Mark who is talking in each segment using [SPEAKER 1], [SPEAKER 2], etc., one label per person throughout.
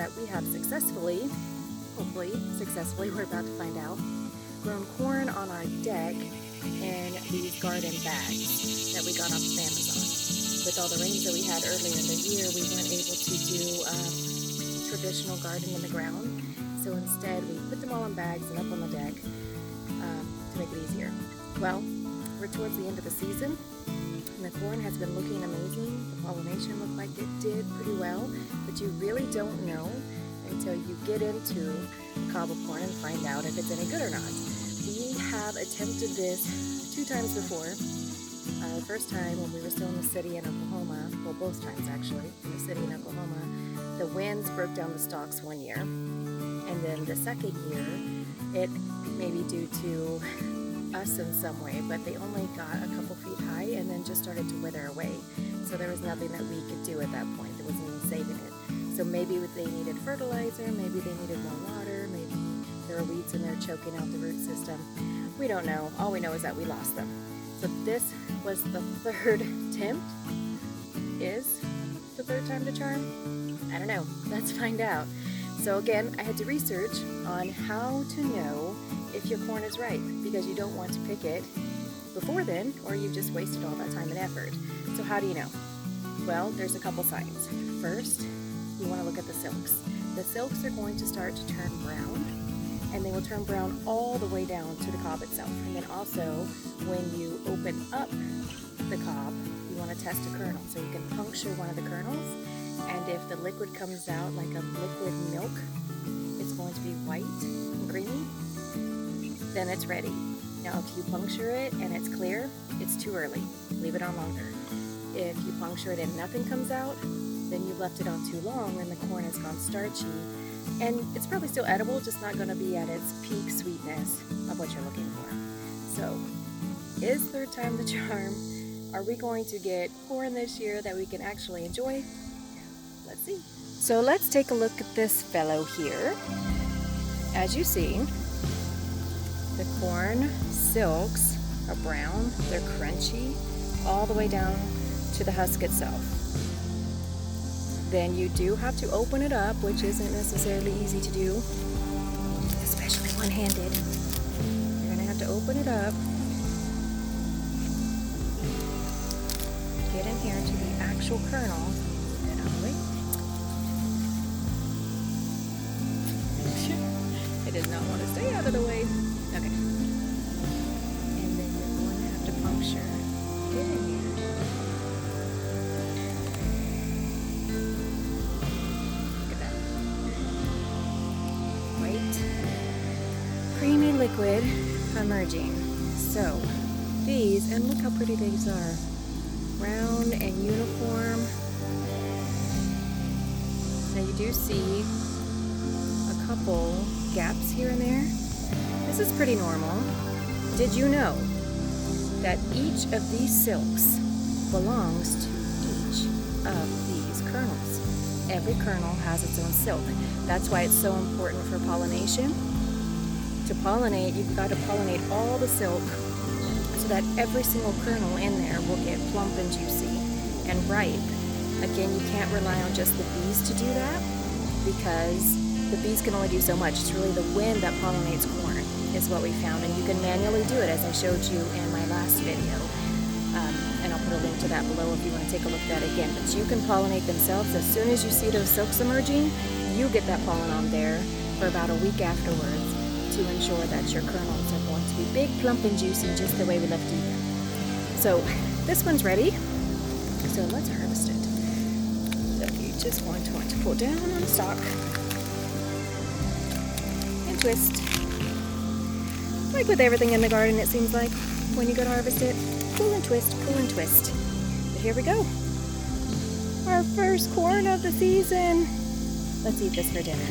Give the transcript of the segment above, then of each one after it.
[SPEAKER 1] that we have successfully, hopefully successfully, we're about to find out, grown corn on our deck in these garden bags that we got off of Amazon. With all the rains that we had earlier in the year, we weren't able to do traditional garden in the ground. So instead, we put them all in bags and up on the deck to make it easier. Well, we're towards the end of the season, and the corn has been looking amazing. The pollination looked like it did pretty well, but you really don't know until you get into the cob of corn and find out if it's any good or not. We have attempted this 2 times before. The first time when we were still in the city in Oklahoma, well, both times actually, in the city in Oklahoma, the winds broke down the stalks one year. And then the second year, it may be due to us in some way, but they only got a couple feet high and then just started to wither away. So there was nothing that we could do at that point. There wasn't even saving it. So maybe they needed fertilizer, maybe they needed more water, maybe there were weeds in there choking out the root system. We don't know. All we know is that we lost them. So this was the 3rd attempt. Is the 3rd time the charm? I don't know. Let's find out. So again, I had to research on how to know if your corn is ripe, because you don't want to pick it before then, or you've just wasted all that time and effort. So how do you know? Well, there's a couple signs. First, you want to look at the silks. The silks are going to start to turn brown, and they will turn brown all the way down to the cob itself. And then also, when you open up the cob, you want to test a kernel. So you can puncture one of the kernels, and if the liquid comes out like a liquid milk, it's going to be white and creamy, then it's ready. Now if you puncture it and it's clear, it's too early. Leave it on longer. If you puncture it and nothing comes out, then you've left it on too long and the corn has gone starchy. And it's probably still edible, just not going to be at its peak sweetness of what you're looking for. So, is 3rd time the charm? Are we going to get corn this year that we can actually enjoy? Let's see. So let's take a look at this fellow here. As you see, the corn silks are brown, they're crunchy, all the way down to the husk itself. Then you do have to open it up, which isn't necessarily easy to do, especially one-handed. You're gonna have to open it up, get in here to the actual kernel, get out of the way. It does not want to stay out of the way. Okay. And then you're going to have to puncture. Get in here. Look at that. White, creamy liquid emerging. So, these, and look how pretty these are. Round and uniform. Now you do see a couple gaps here and there. This is pretty normal. Did you know that each of these silks belongs to each of these kernels? Every kernel has its own silk. That's why it's so important for pollination. To pollinate, you've got to pollinate all the silk so that every single kernel in there will get plump and juicy and ripe. Again, you can't rely on just the bees to do that, because the bees can only do so much. It's really the wind that pollinates corn is what we found, and you can manually do it as I showed you in my last video. And I'll put a link to that below if you want to take a look at that again. But you can pollinate themselves. As soon as you see those silks emerging, you get that pollen on there for about a week afterwards to ensure that your kernels are going to be big, plump, and juicy just the way we love to eat them. So this one's ready. So let's harvest it. So you just want to pull down on the stalk and twist. Like with everything in the garden, it seems like when you go to harvest it, pull and twist, pull and twist. But here we go. Our first corn of the season. Let's eat this for dinner.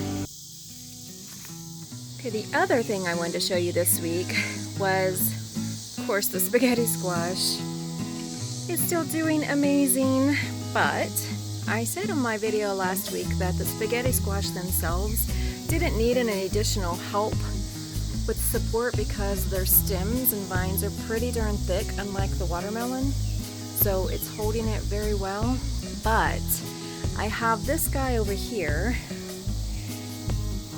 [SPEAKER 1] Okay, the other thing I wanted to show you this week was, of course, the spaghetti squash. It's still doing amazing, but I said on my video last week that the spaghetti squash themselves didn't need any additional help with support because their stems and vines are pretty darn thick, unlike the watermelon. So it's holding it very well. But I have this guy over here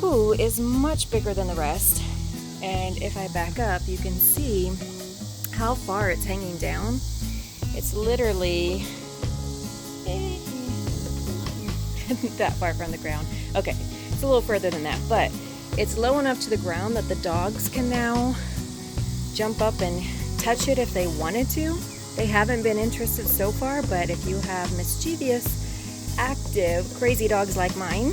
[SPEAKER 1] who is much bigger than the rest. And if I back up, you can see how far it's hanging down. It's literally that far from the ground. Okay, it's a little further than that, but it's low enough to the ground that the dogs can now jump up and touch it if they wanted to. They haven't been interested so far, but if you have mischievous, active, crazy dogs like mine,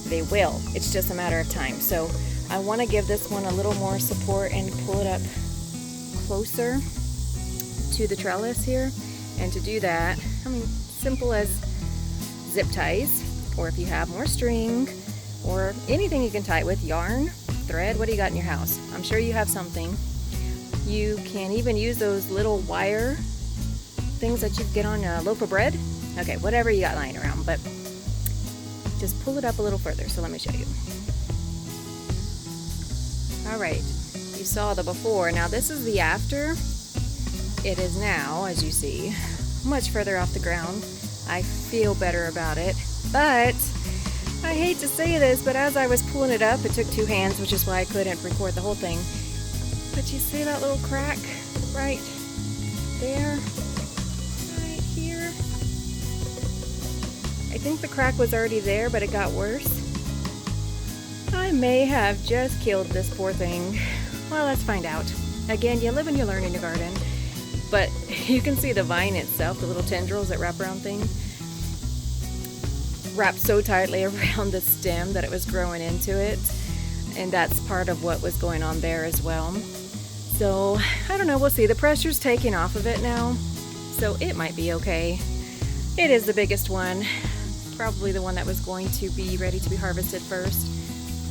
[SPEAKER 1] they will. It's just a matter of time. So I want to give this one a little more support and pull it up closer to the trellis here. And to do that, I mean, simple as zip ties, or if you have more string or anything you can tie it with, yarn, thread, what do you got in your house? I'm sure you have something. You can even use those little wire things that you get on a loaf of bread. Okay, whatever you got lying around, but just pull it up a little further. So let me show you. All right, you saw the before. Now this is the after. It is now, as you see, much further off the ground. I feel better about it, but I hate to say this, but as I was pulling it up, it took 2 hands, which is why I couldn't record the whole thing. But you see that little crack right there, right here? I think the crack was already there, but it got worse. I may have just killed this poor thing. Well, let's find out. Again, you live and you learn in your garden. But you can see the vine itself, the little tendrils that wrap around things, wrapped so tightly around the stem that it was growing into it. And that's part of what was going on there as well. So, I don't know, we'll see. The pressure's taking off of it now, so it might be okay. It is the biggest one, probably the one that was going to be ready to be harvested first.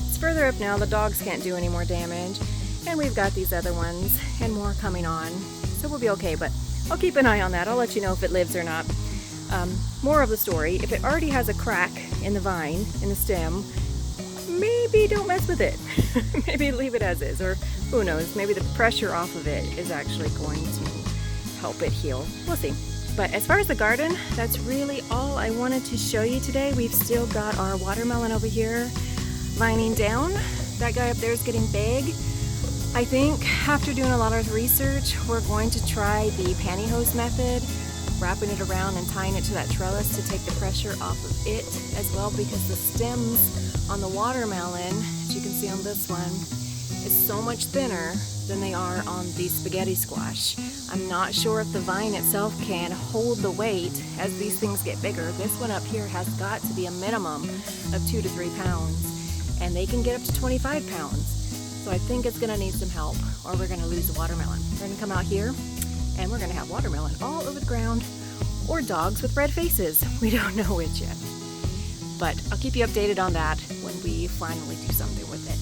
[SPEAKER 1] It's further up now, the dogs can't do any more damage, and we've got these other ones and more coming on, so we'll be okay, but I'll keep an eye on that. I'll let you know if it lives or not. More of the story, if it already has a crack in the vine, in the stem, maybe don't mess with it. Maybe leave it as is, or who knows, maybe the pressure off of it is actually going to help it heal. We'll see. But as far as the garden, that's really all I wanted to show you today. We've still got our watermelon over here vining down. That guy up there is getting big. I think after doing a lot of research, we're going to try the pantyhose method, wrapping it around and tying it to that trellis to take the pressure off of it as well, because the stems on the watermelon, as you can see on this one, is so much thinner than they are on the spaghetti squash. I'm not sure if the vine itself can hold the weight as these things get bigger. This one up here has got to be a minimum of 2 to 3 pounds, and they can get up to 25 pounds. So I think it's gonna need some help, or we're gonna lose the watermelon. We're gonna come out here and we're gonna have watermelon all over the ground, or dogs with red faces. We don't know which yet. But I'll keep you updated on that when we finally do something with it.